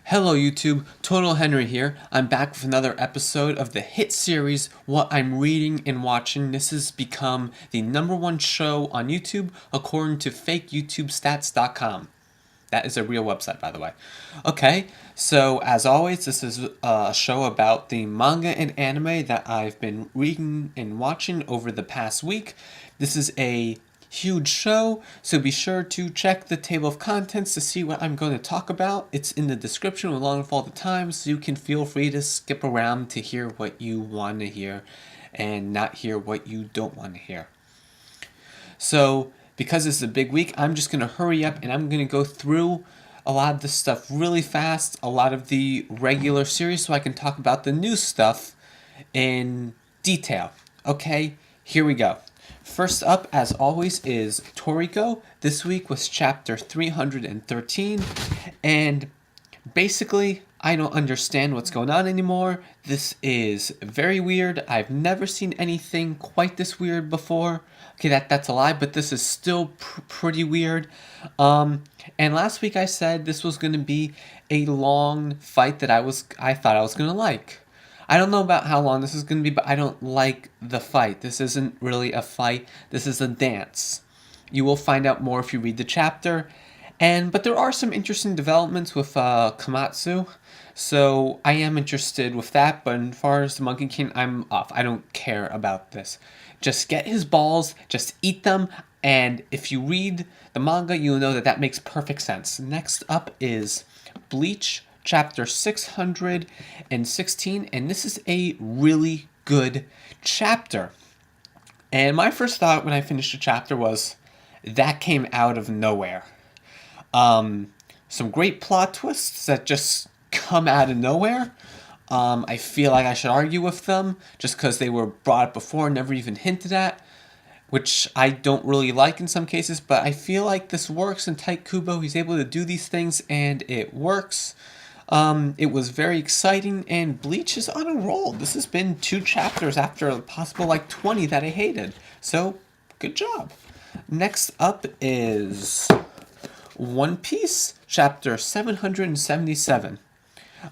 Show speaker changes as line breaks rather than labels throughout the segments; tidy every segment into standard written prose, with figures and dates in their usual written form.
Hello YouTube, Totalhenry here. I'm back with another episode of the hit series What I'm Reading and Watching. This has become the #1 show on YouTube according to fakeyoutubestats.com. That is a real website, by the way. Okay, so as always, this is a show about the manga and anime that I've been reading and watching over the past week. This is a huge show, so be sure to check the table of contents to see what I'm going to talk about. It's in the description along with all the times, so you can feel free to skip around to hear what you want to hear and not hear what you don't want to hear. So, because it's a big week, I'm just going to hurry up and I'm going to go through a lot of this stuff really fast, a lot of the regular series, so I can talk about the new stuff in detail. Okay, here we go. First up, as always, is Toriko. This week was chapter 313, and basically, I don't understand what's going on anymore. This is very weird. I've never seen anything quite this weird before. Okay, that's a lie, but this is still pretty weird. And last week I said this was going to be a long fight that I thought I was going to like. I don't know about how long this is going to be, but I don't like the fight. This isn't really a fight. This is a dance. You will find out more if you read the chapter. But there are some interesting developments with Komatsu, so I am interested with that. But as far as the Monkey King, I'm off. I don't care about this. Just get his balls, just eat them, and if you read the manga, you'll know that that makes perfect sense. Next up is Bleach, chapter 616, and this is a really good chapter. And my first thought when I finished the chapter was, that came out of nowhere. Some great plot twists that just come out of nowhere. I feel like I should argue with them just because they were brought up before and never even hinted at, which I don't really like in some cases, but I feel like this works in Tight Kubo. He's able to do these things and it works. It was very exciting, and Bleach is on a roll. This has been 2 chapters after a possible 20 that I hated. So, good job. Next up is One Piece, chapter 777.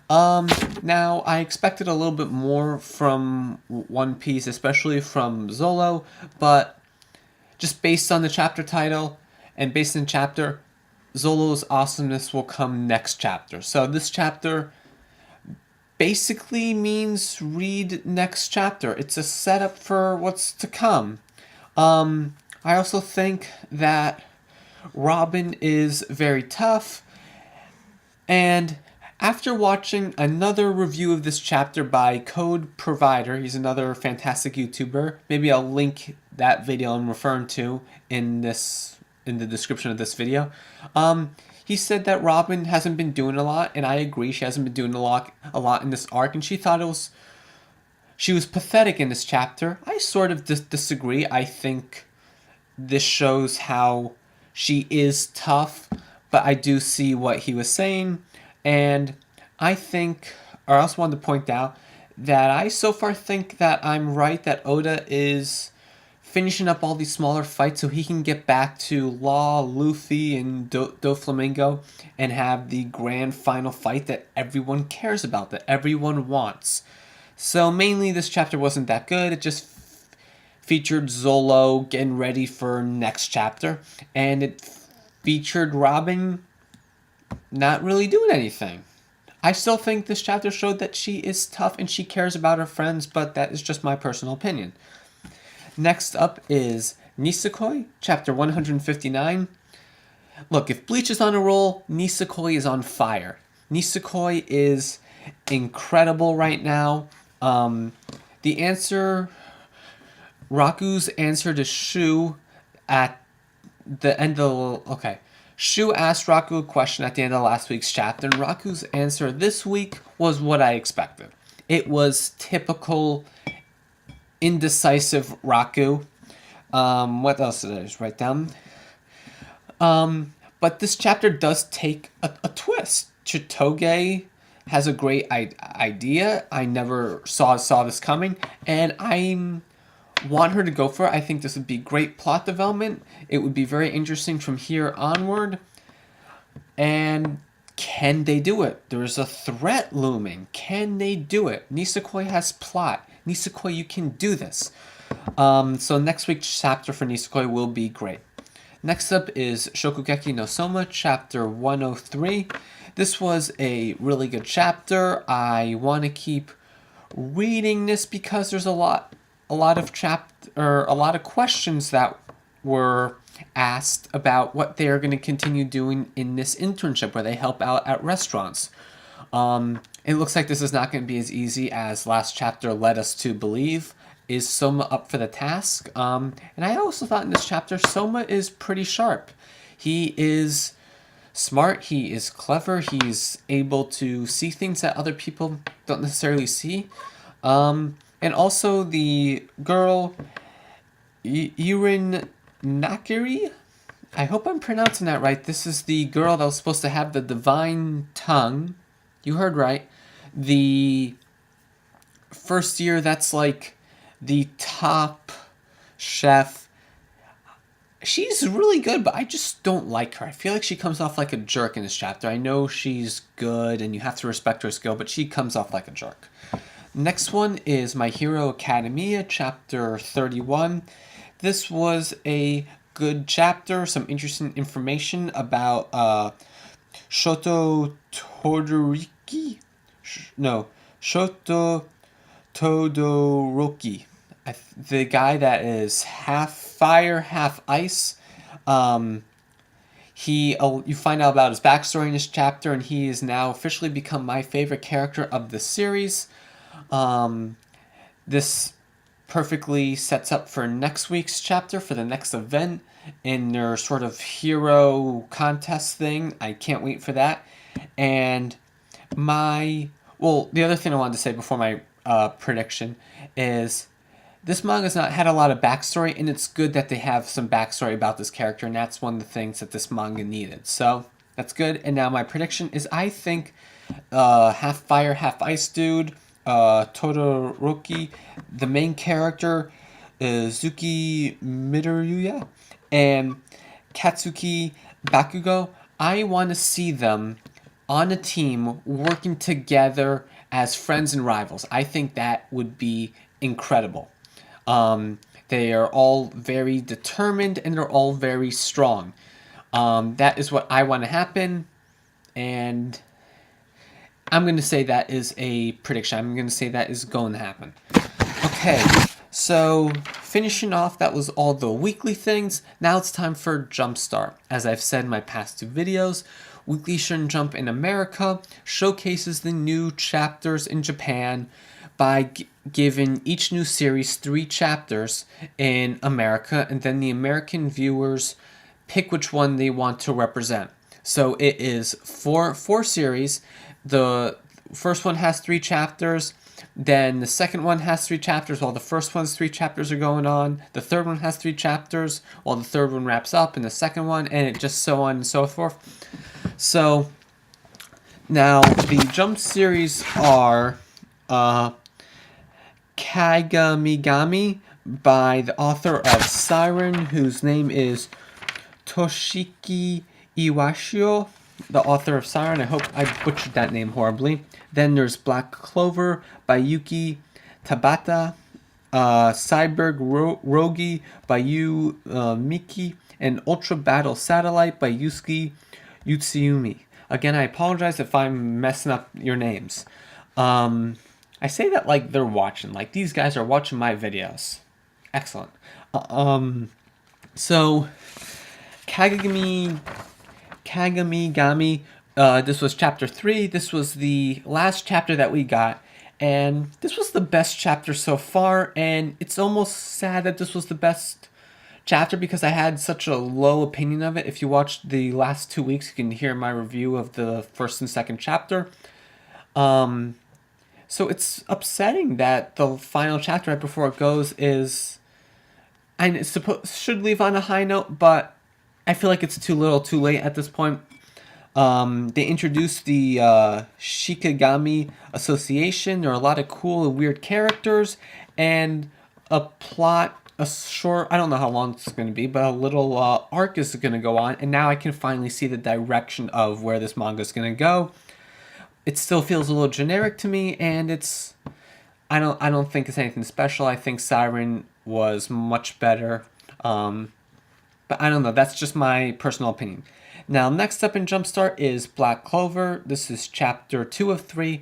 Now, I expected a little bit more from One Piece, especially from Zolo, but just based on the chapter title and based on the chapter, Zolo's awesomeness will come next chapter. So this chapter basically means read next chapter. It's a setup for what's to come. I also think that Robin is very tough, and after watching another review of this chapter by Code Provider, he's another fantastic YouTuber. Maybe I'll link that video I'm referring to in the description of this video. He said that Robin hasn't been doing a lot, and I agree, she hasn't been doing a lot in this arc, and she thought she was pathetic in this chapter. I sort of disagree. I think this shows how she is tough, but I do see what he was saying, and I also wanted to point out that I so far think that I'm right, that Oda is finishing up all these smaller fights so he can get back to Law, Luffy, and Doflamingo and have the grand final fight that everyone cares about, that everyone wants. So mainly this chapter wasn't that good. It just featured Zolo getting ready for next chapter, and it featured Robin not really doing anything. I still think this chapter showed that she is tough and she cares about her friends, but that is just my personal opinion. Next up is Nisekoi, chapter 159. Look, if Bleach is on a roll, Nisekoi is on fire. Nisekoi is incredible right now. Raku's answer to Shu at the end of the... Okay. Shu asked Raku a question at the end of last week's chapter, and Raku's answer this week was what I expected. It was typical indecisive Raku. What else did I just write down? But this chapter does take a twist. Chitoge has a great idea. I never saw this coming, and I want her to go for it. I think this would be great plot development. It would be very interesting from here onward. And Can they do it? There's a threat looming. Can they do it? Nisekoi has plot. Nisekoi, you can do this. So next week's chapter for Nisekoi will be great. Next up is Shokugeki no Soma, chapter 103. This was a really good chapter. I want to keep reading this because there's a lot of questions that were asked about what they're going to continue doing in this internship where they help out at restaurants. It looks like this is not going to be as easy as last chapter led us to believe. Is Soma up for the task? And I also thought in this chapter, Soma is pretty sharp. He is smart, he is clever, he's able to see things that other people don't necessarily see. And also the girl, Irin Nakiri? I hope I'm pronouncing that right. This is the girl that was supposed to have the divine tongue. You heard right. The first year, that's like the top chef. She's really good, but I just don't like her. I feel like she comes off like a jerk in this chapter. I know she's good and you have to respect her skill, but she comes off like a jerk. Next one is My Hero Academia, chapter 31. This was a good chapter, some interesting information about Shoto Todoroki. Shoto Todoroki. The guy that is half fire, half ice. You find out about his backstory in this chapter, and he has now officially become my favorite character of the series. This perfectly sets up for next week's chapter, for the next event in their sort of hero contest thing. I can't wait for that. And the other thing I wanted to say before my prediction is this manga's not had a lot of backstory, and it's good that they have some backstory about this character, and that's one of the things that this manga needed. So that's good. And now my prediction is I think half fire, half ice dude, Todoroki, the main character, Zuki Midoriya, and Katsuki Bakugo, I want to see them on a team working together as friends and rivals. I think that would be incredible. They are all very determined and they're all very strong. That is what I want to happen, and I'm going to say that is a prediction. I'm going to say that is going to happen. Okay, so finishing off, that was all the weekly things. Now it's time for Jumpstart. As I've said in my past two videos, Weekly Shonen Jump in America showcases the new chapters in Japan by giving each new series 3 chapters in America, and then the American viewers pick which one they want to represent. So it is four series. The first one has 3 chapters, then the second one has 3 chapters while the first one's 3 chapters are going on. The third one has 3 chapters while the third one wraps up in the second one, and it just so on and so forth. So now the Jump series are Kagamigami by the author of Siren, whose name is Toshiki Iwashio, the author of Siren. I hope I butchered that name horribly. Then there's Black Clover by Yuki Tabata, Cyborg Roggy by Yu Miki, and Ultra Battle Satellite by Yusuke Utsumi. Again, I apologize if I'm messing up your names. I say that like they're watching, like these guys are watching my videos. Excellent. So Kagamigami, this was chapter 3. This was the last chapter that we got, and this was the best chapter so far, and it's almost sad that this was the best chapter because I had such a low opinion of it. If you watched the last 2 weeks, you can hear my review of the first and second chapter. So it's upsetting that the final chapter right before it goes is, and it's should leave on a high note, but I feel like it's too little too late at this point. They introduced the Shikigami Association. There are a lot of cool and weird characters and a plot a short, I don't know how long it's going to be, but a little arc is going to go on, and now I can finally see the direction of where this manga is going to go. It still feels a little generic to me, and I don't think it's anything special. I think Siren was much better. But I don't know. That's just my personal opinion. Now, next up in Jumpstart is Black Clover. This is chapter 2 of 3.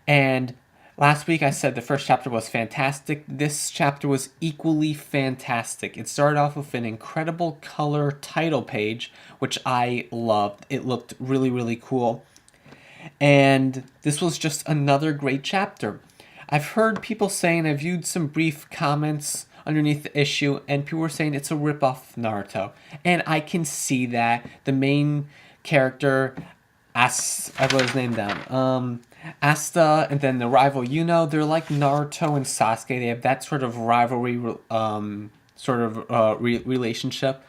And last week I said the first chapter was fantastic. This chapter was equally fantastic. It started off with an incredible color title page, which I loved. It looked really, really cool. And this was just another great chapter. I've heard people saying, I viewed some brief comments underneath the issue, and people were saying it's a ripoff of Naruto. And I can see that. The main character, I wrote his name down, Asta, and then the rival Yuno, they're like Naruto and Sasuke. They have that sort of rivalry relationship.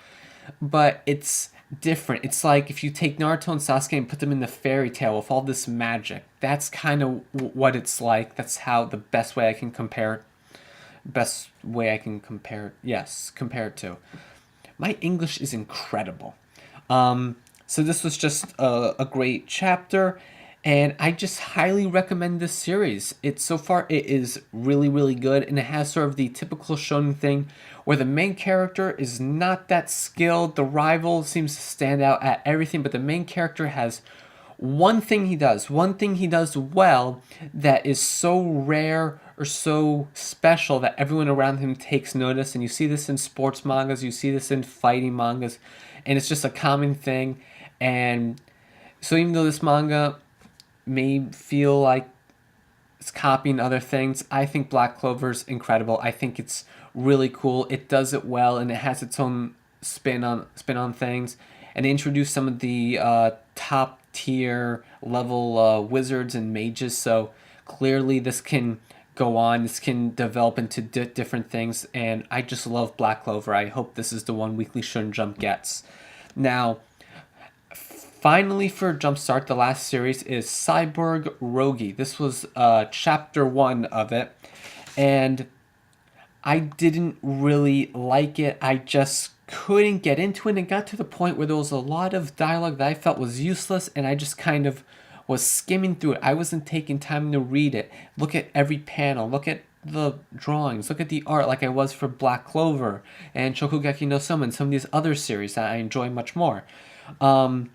But it's different. It's like if you take Naruto and Sasuke and put them in the fairy tale with all this magic. That's kind of what it's like. That's how the best way I can compare it. Compare it to. My English is incredible. So this was just a great chapter, and I just highly recommend this series. So far it is really, really good, and it has sort of the typical shonen thing where the main character is not that skilled. The rival seems to stand out at everything, but the main character has one thing he does well that is so rare or so special that everyone around him takes notice. And you see this in sports mangas, you see this in fighting mangas, and it's just a common thing. And so even though this manga may feel like it's copying other things, I think Black Clover's incredible. I think it's really cool. It does it well, and it has its own spin on things. And they introduce some of the top tier level wizards and mages, so clearly this can go on, this can develop into different things, and I just love Black Clover. I hope this is the one Weekly Shonen Jump gets. Now, finally for Jumpstart, the last series is Cyborg Roggy. This was chapter 1 of it, and I didn't really like it. I just couldn't get into it, and it got to the point where there was a lot of dialogue that I felt was useless, and I just kind of was skimming through it. I wasn't taking time to read it, look at every panel, look at the drawings, look at the art like I was for Black Clover and Shokugeki no Soma and some of these other series that I enjoy much more. The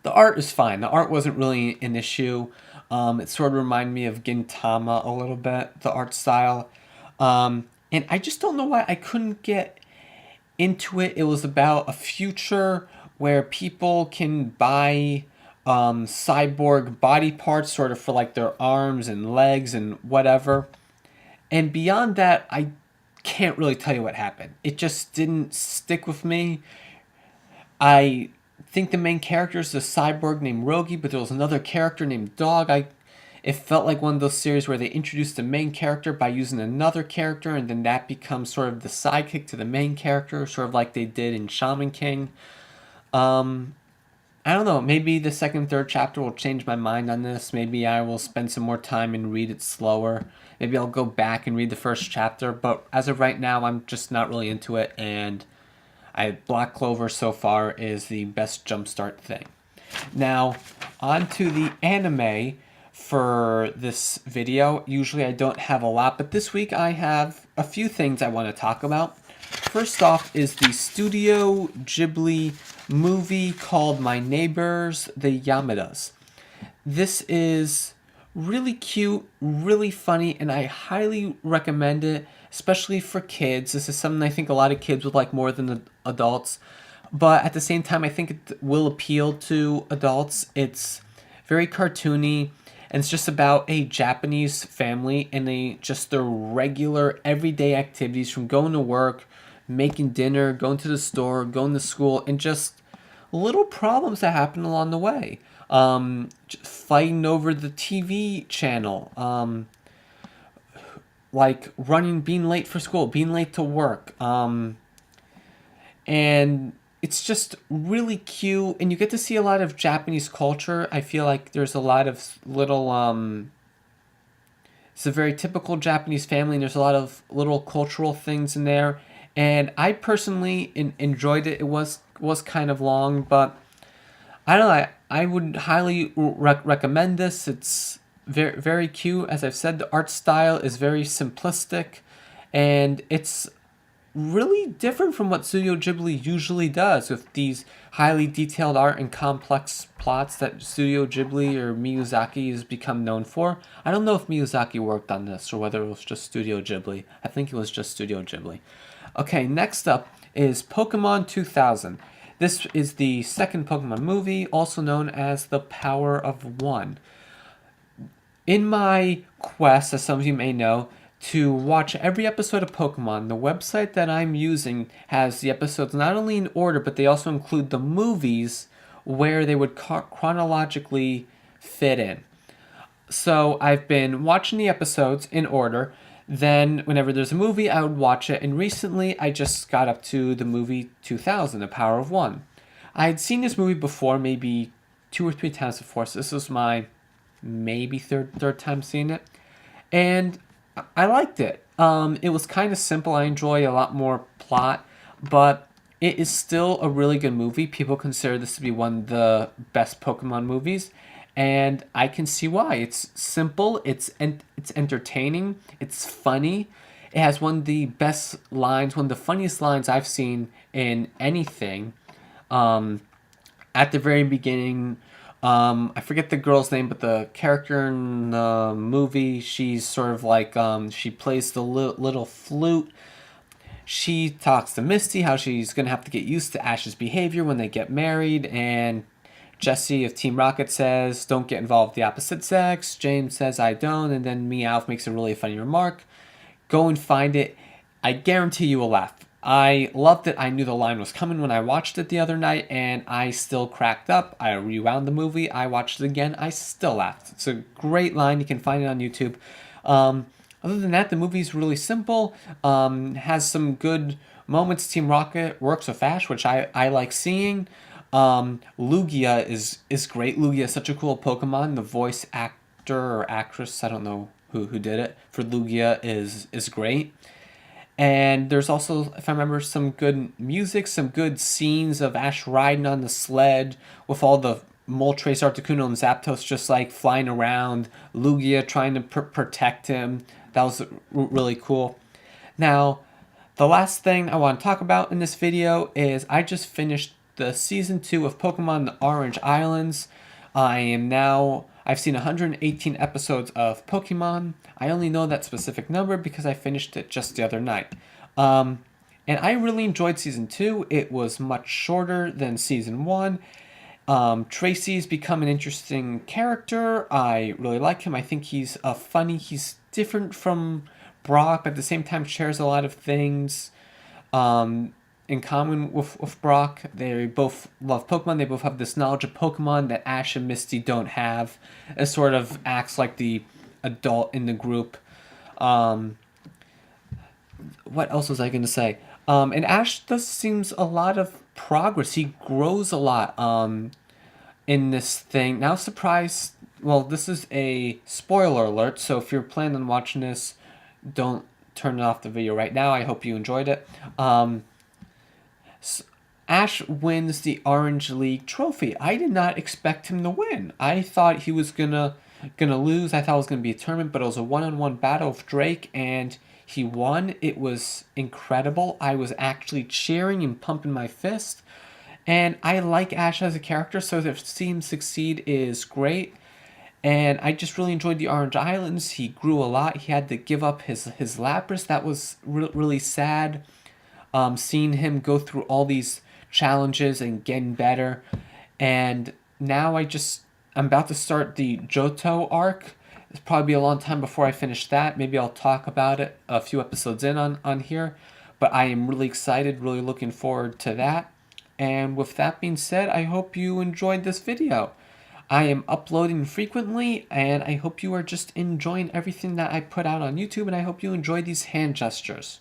art is fine. The art wasn't really an issue. It sort of reminded me of Gintama a little bit, the art style. And I just don't know why I couldn't get into it. It was about a future where people can buy cyborg body parts sort of for like their arms and legs and whatever. And beyond that, I can't really tell you what happened. It just didn't stick with me. I think the main character is a cyborg named Rogi, but there was another character named Dog. It felt like one of those series where they introduced the main character by using another character, and then that becomes sort of the sidekick to the main character, sort of like they did in Shaman King. I don't know, maybe the second, third chapter will change my mind on this. Maybe I will spend some more time and read it slower. Maybe I'll go back and read the first chapter, but as of right now, I'm just not really into it, and Black Clover so far is the best jumpstart thing. Now, on to the anime for this video. Usually I don't have a lot, but this week I have a few things I want to talk about. First off is the Studio Ghibli movie called My Neighbors, the Yamadas. This is really cute, really funny, and I highly recommend it, especially for kids. This is something I think a lot of kids would like more than adults, but at the same time I think it will appeal to adults. It's very cartoony, and it's just about a Japanese family and their regular everyday activities, from going to work, making dinner, going to the store, going to school, and just little problems that happen along the way. Fighting over the TV channel, like being late for school, being late to work, and it's just really cute, and you get to see a lot of Japanese culture. I feel like there's a lot of little, it's a very typical Japanese family, and there's a lot of little cultural things in there, and I personally enjoyed it. It was kind of long, but I don't know. I would highly recommend this. It's very cute. As I've said, the art style is very simplistic, and it's really different from what Studio Ghibli usually does with these highly detailed art and complex plots that Studio Ghibli or Miyazaki has become known for. I don't know if Miyazaki worked on this or whether it was just Studio Ghibli. I think it was just Studio Ghibli. Okay, next up is Pokemon 2000. This is the second Pokemon movie, also known as The Power of One. In my quest, as some of you may know, to watch every episode of Pokemon, the website that I'm using has the episodes not only in order, but they also include the movies where they would chronologically fit in. So I've been watching the episodes in order. Then whenever there's a movie, I would watch it. And recently, I just got up to the movie 2000, The Power of One. I had seen this movie before, maybe 2 or 3 times before. So this was my maybe third time seeing it. And I liked it. It was kind of simple. I enjoy a lot more plot, but it is still a really good movie. People consider this to be one of the best Pokemon movies, and I can see why. It's simple. It's entertaining. It's funny. It has one of the best lines, one of the funniest lines I've seen in anything. At the very beginning, I forget the girl's name, but the character in the movie, she's sort of like, she plays the little flute. She talks to Misty how she's going to have to get used to Ash's behavior when they get married, and Jesse of Team Rocket says, don't get involved with the opposite sex. James says, I don't, and then Meowth makes a really funny remark. Go and find it. I guarantee you will laugh. I loved it. I knew the line was coming when I watched it the other night, and I still cracked up. I rewound the movie. I watched it again. I still laughed. It's a great line. You can find it on YouTube. Other than that, the movie's really simple. Has some good moments. Team Rocket works with Ash, which I like seeing. Lugia is great. Lugia is such a cool Pokemon. The voice actor or actress, I don't know who did it, for Lugia is great. And there's also, if I remember, some good music, some good scenes of Ash riding on the sled with all the Moltres, Articuno, and Zapdos just like flying around. Lugia trying to protect him. That was really cool. Now, the last thing I want to talk about in this video is I just finished the Season 2 of Pokemon The Orange Islands. I've seen 118 episodes of Pokemon. I only know that specific number because I finished it just the other night. And I really enjoyed Season 2. It was much shorter than Season 1. Tracy's become an interesting character. I really like him. I think he's funny. He's different from Brock, but at the same time shares a lot of things in common with Brock. They both love Pokemon. They both have this knowledge of Pokemon that Ash and Misty don't have. It sort of acts like the adult in the group. What else was I going to say? And Ash does seems a lot of progress. He grows a lot in this thing. Now, surprise. Well, this is a spoiler alert, so if you're planning on watching this, don't turn off the video right now. I hope you enjoyed it. Ash wins the Orange League trophy. I did not expect him to win. I thought he was gonna lose. I thought it was gonna be a tournament, but it was a one-on-one battle with Drake, and he won. It was incredible. I was actually cheering and pumping my fist. And I like Ash as a character, so to see him succeed is great. And I just really enjoyed the Orange Islands. He grew a lot. He had to give up his Lapras. That was really sad. Seeing him go through all these challenges and getting better. And now I'm about to start the Johto arc. It's probably be a long time before I finish that. Maybe I'll talk about it a few episodes in on here. But I am really excited, really looking forward to that. And with that being said, I hope you enjoyed this video. I am uploading frequently, and I hope you are just enjoying everything that I put out on YouTube, and I hope you enjoy these hand gestures.